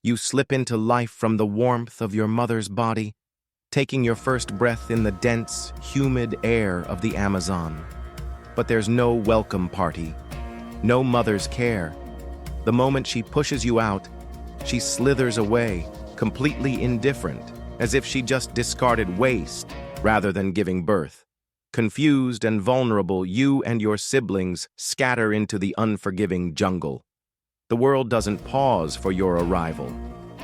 You slip into life from the warmth of your mother's body, taking your first breath in the dense, humid air of the Amazon. But there's no welcome party, no mother's care. The moment she pushes you out, she slithers away, completely indifferent, as if she just discarded waste rather than giving birth. Confused and vulnerable, you and your siblings scatter into the unforgiving jungle. The world doesn't pause for your arrival.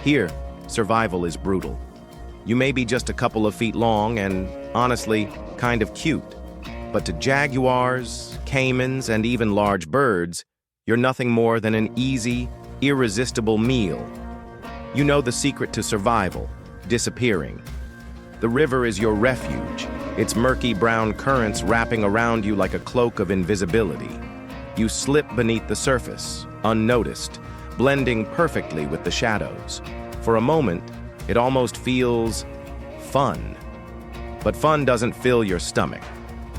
Here, survival is brutal. You may be just a couple of feet long and, honestly, kind of cute. But to jaguars, caimans, and even large birds, you're nothing more than an easy, irresistible meal. You know the secret to survival: disappearing. The river is your refuge, its murky brown currents wrapping around you like a cloak of invisibility. You slip beneath the surface, unnoticed, blending perfectly with the shadows. For a moment, it almost feels fun. But fun doesn't fill your stomach.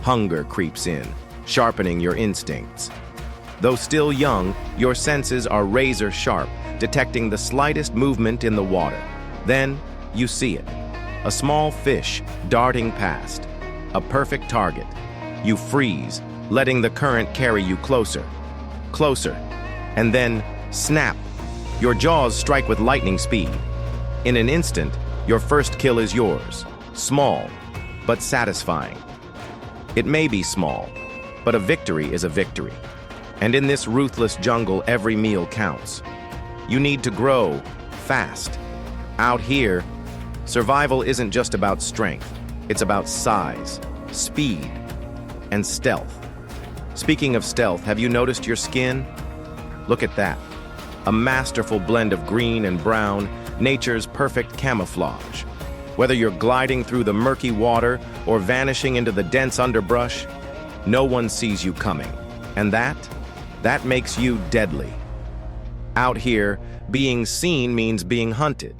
Hunger creeps in, sharpening your instincts. Though still young, your senses are razor sharp, detecting the slightest movement in the water. Then, you see it. A small fish darting past. A perfect target. You freeze, letting the current carry you closer. Closer. And then, snap. Your jaws strike with lightning speed. In an instant, your first kill is yours. Small, but satisfying. It may be small, but a victory is a victory. And in this ruthless jungle, every meal counts. You need to grow fast. Out here, survival isn't just about strength. It's about size, speed, and stealth. Speaking of stealth, have you noticed your skin? Look at that. A masterful blend of green and brown, nature's perfect camouflage. Whether you're gliding through the murky water or vanishing into the dense underbrush, no one sees you coming. And that makes you deadly. Out here, being seen means being hunted.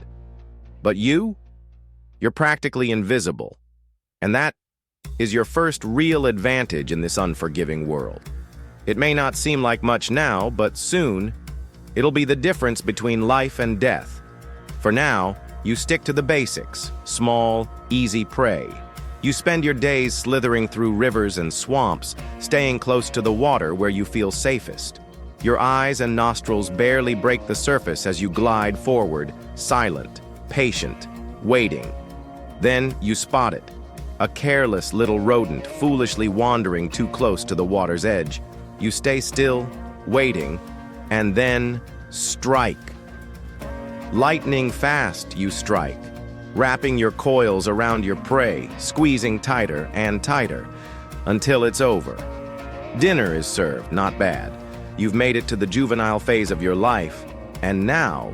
But you're practically invisible. And that is your first real advantage in this unforgiving world. It may not seem like much now, but soon, it'll be the difference between life and death. For now, you stick to the basics: small, easy prey. You spend your days slithering through rivers and swamps, staying close to the water where you feel safest. Your eyes and nostrils barely break the surface as you glide forward, silent, patient, waiting. Then you spot it, a careless little rodent foolishly wandering too close to the water's edge. You stay still, waiting, and then strike. Lightning fast, you strike, wrapping your coils around your prey, squeezing tighter and tighter, until it's over. Dinner is served, not bad. You've made it to the juvenile phase of your life, and now,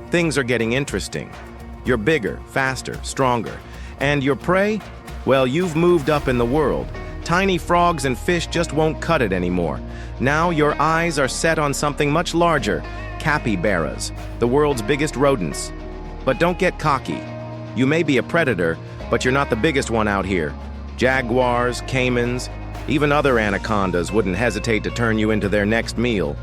things are getting interesting. You're bigger, faster, stronger. And your prey? Well, you've moved up in the world. Tiny frogs and fish just won't cut it anymore. Now your eyes are set on something much larger: capybaras, the world's biggest rodents. But don't get cocky. You may be a predator, but you're not the biggest one out here. Jaguars, caimans, even other anacondas wouldn't hesitate to turn you into their next meal.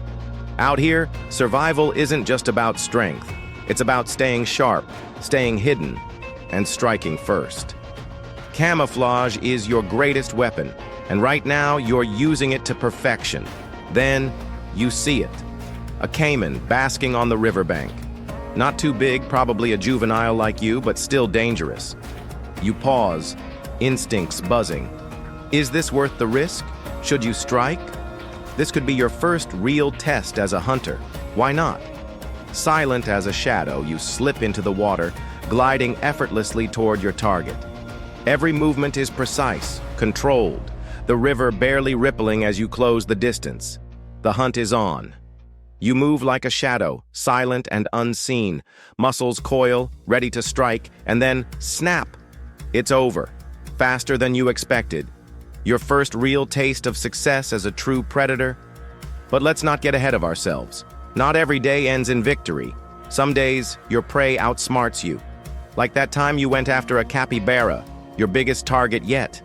Out here, survival isn't just about strength. It's about staying sharp, staying hidden, and striking first. Camouflage is your greatest weapon, and right now you're using it to perfection. Then you see it. A caiman basking on the riverbank. Not too big, probably a juvenile like you, but still dangerous. You pause, instincts buzzing. Is this worth the risk? Should you strike? This could be your first real test as a hunter. Why not? Silent as a shadow, you slip into the water, gliding effortlessly toward your target. Every movement is precise, controlled, the river barely rippling as you close the distance. The hunt is on. You move like a shadow, silent and unseen. Muscles coil, ready to strike, and then snap! It's over. Faster than you expected. Your first real taste of success as a true predator. But let's not get ahead of ourselves. Not every day ends in victory. Some days, your prey outsmarts you. Like that time you went after a capybara, your biggest target yet.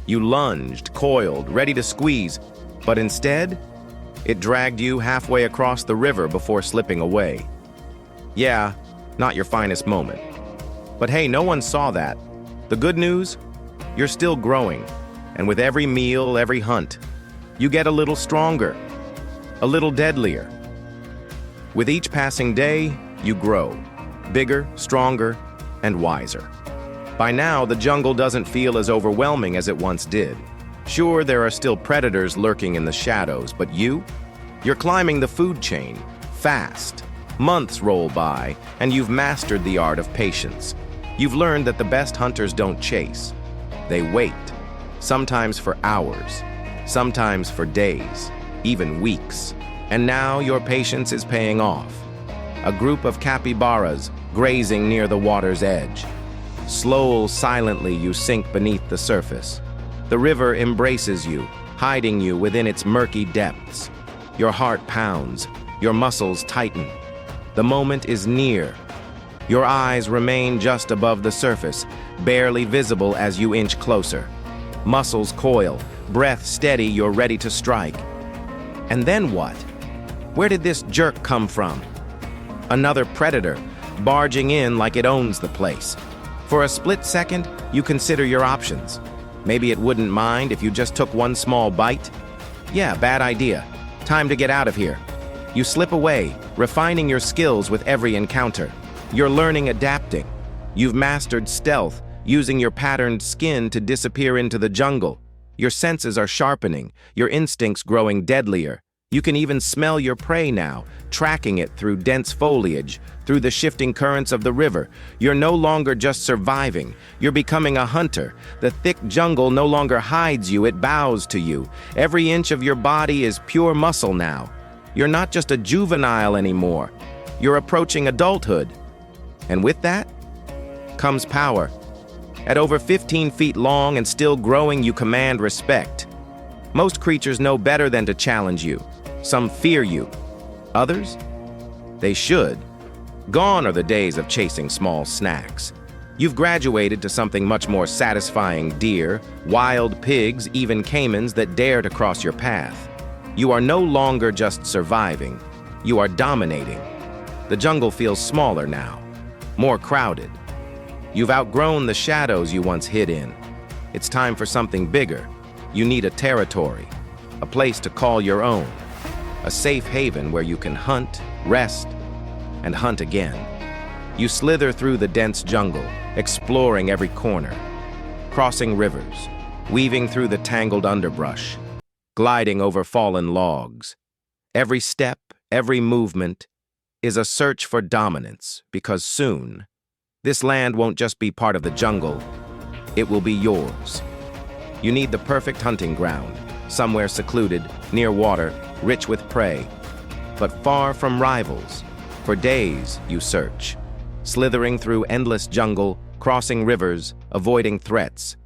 You lunged, coiled, ready to squeeze, but instead, it dragged you halfway across the river before slipping away. Yeah, not your finest moment. But hey, no one saw that. The good news? You're still growing, and with every meal, every hunt, you get a little stronger, a little deadlier. With each passing day, you grow, bigger, stronger, and wiser. By now, the jungle doesn't feel as overwhelming as it once did. Sure, there are still predators lurking in the shadows, but you're climbing the food chain, fast. Months roll by, and you've mastered the art of patience. You've learned that the best hunters don't chase. They wait, sometimes for hours, sometimes for days, even weeks. And now your patience is paying off. A group of capybaras grazing near the water's edge. Silently you sink beneath the surface. The river embraces you, hiding you within its murky depths. Your heart pounds, your muscles tighten. The moment is near. Your eyes remain just above the surface, barely visible as you inch closer. Muscles coil, breath steady, you're ready to strike. And then what? Where did this jerk come from? Another predator, barging in like it owns the place. For a split second, you consider your options. Maybe it wouldn't mind if you just took one small bite? Yeah, bad idea. Time to get out of here. You slip away, refining your skills with every encounter. You're learning adapting. You've mastered stealth, using your patterned skin to disappear into the jungle. Your senses are sharpening, your instincts growing deadlier. You can even smell your prey now, tracking it through dense foliage, through the shifting currents of the river. You're no longer just surviving, you're becoming a hunter. The thick jungle no longer hides you, it bows to you. Every inch of your body is pure muscle now. You're not just a juvenile anymore. You're approaching adulthood. And with that comes power. At over 15 feet long and still growing, you command respect. Most creatures know better than to challenge you. Some fear you. Others? They should. Gone are the days of chasing small snacks. You've graduated to something much more satisfying: deer, wild pigs, even caimans that dare to cross your path. You are no longer just surviving. You are dominating. The jungle feels smaller now, more crowded. You've outgrown the shadows you once hid in. It's time for something bigger. You need a territory, a place to call your own. A safe haven where you can hunt, rest, and hunt again. You slither through the dense jungle, exploring every corner, crossing rivers, weaving through the tangled underbrush, gliding over fallen logs. Every step, every movement is a search for dominance, because soon, this land won't just be part of the jungle, it will be yours. You need the perfect hunting ground, somewhere secluded, near water, rich with prey, but far from rivals. For days you search, slithering through endless jungle, crossing rivers, avoiding threats.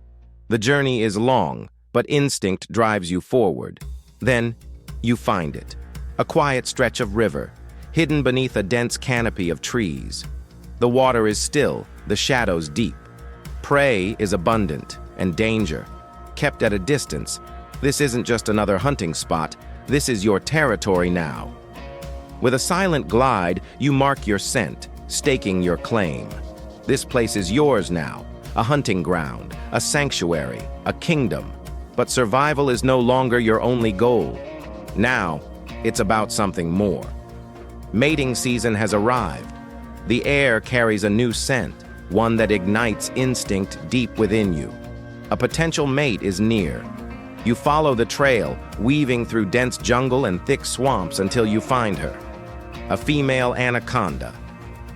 The journey is long, but instinct drives you forward. Then you find it, a quiet stretch of river, hidden beneath a dense canopy of trees. The water is still, the shadows deep. Prey is abundant, and danger kept at a distance. This isn't just another hunting spot, this is your territory now. With a silent glide, you mark your scent, staking your claim. This place is yours now, a hunting ground, a sanctuary, a kingdom. But survival is no longer your only goal. Now, it's about something more. Mating season has arrived. The air carries a new scent, one that ignites instinct deep within you. A potential mate is near. You follow the trail, weaving through dense jungle and thick swamps until you find her. A female anaconda.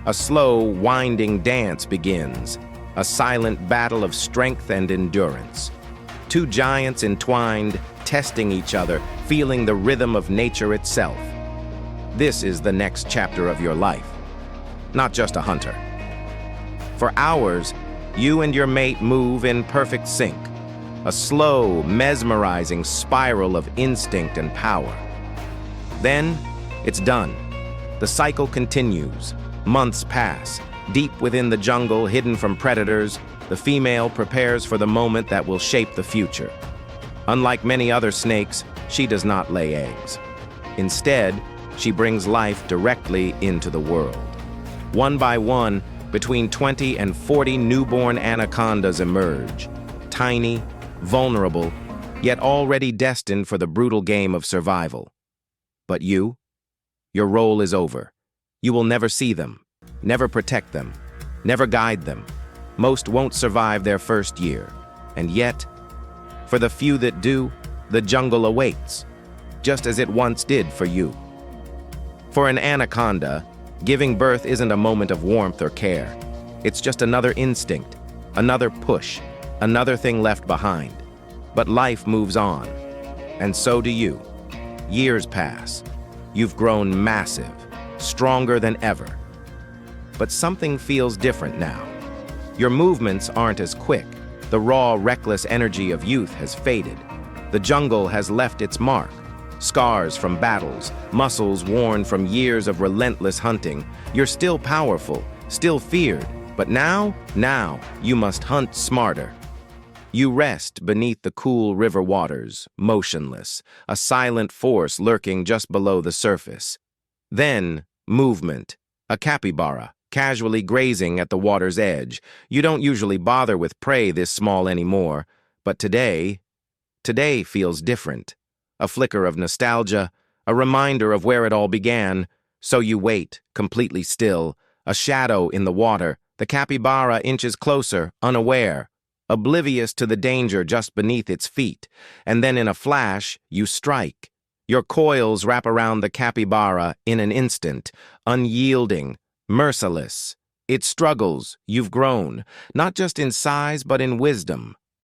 A slow, winding dance begins, a silent battle of strength and endurance. Two giants entwined, testing each other, feeling the rhythm of nature itself. This is the next chapter of your life, not just a hunter. For hours, you and your mate move in perfect sync, a slow, mesmerizing spiral of instinct and power. Then, it's done. The cycle continues. Months pass. Deep within the jungle, hidden from predators, the female prepares for the moment that will shape the future. Unlike many other snakes, she does not lay eggs. Instead, she brings life directly into the world. One by one, between 20 and 40 newborn anacondas emerge, tiny, vulnerable, yet already destined for the brutal game of survival. But you? Your role is over. You will never see them, never protect them, never guide them. Most won't survive their first year. And yet, for the few that do, the jungle awaits, just as it once did for you. For an anaconda, giving birth isn't a moment of warmth or care. It's just another instinct, another push, another thing left behind. But life moves on, and so do you. Years pass. You've grown massive, stronger than ever. But something feels different now. Your movements aren't as quick. The raw, reckless energy of youth has faded. The jungle has left its mark. Scars from battles, muscles worn from years of relentless hunting. You're still powerful, still feared, but now you must hunt smarter. You rest beneath the cool river waters, motionless, a silent force lurking just below the surface. Then, movement, a capybara, casually grazing at the water's edge. You don't usually bother with prey this small anymore, but today feels different. A flicker of nostalgia, a reminder of where it all began. So you wait, completely still, a shadow in the water. The capybara inches closer, unaware, oblivious to the danger just beneath its feet. And then in a flash, you strike. Your coils wrap around the capybara in an instant, unyielding, merciless. It struggles. You've grown, not just in size but in wisdom.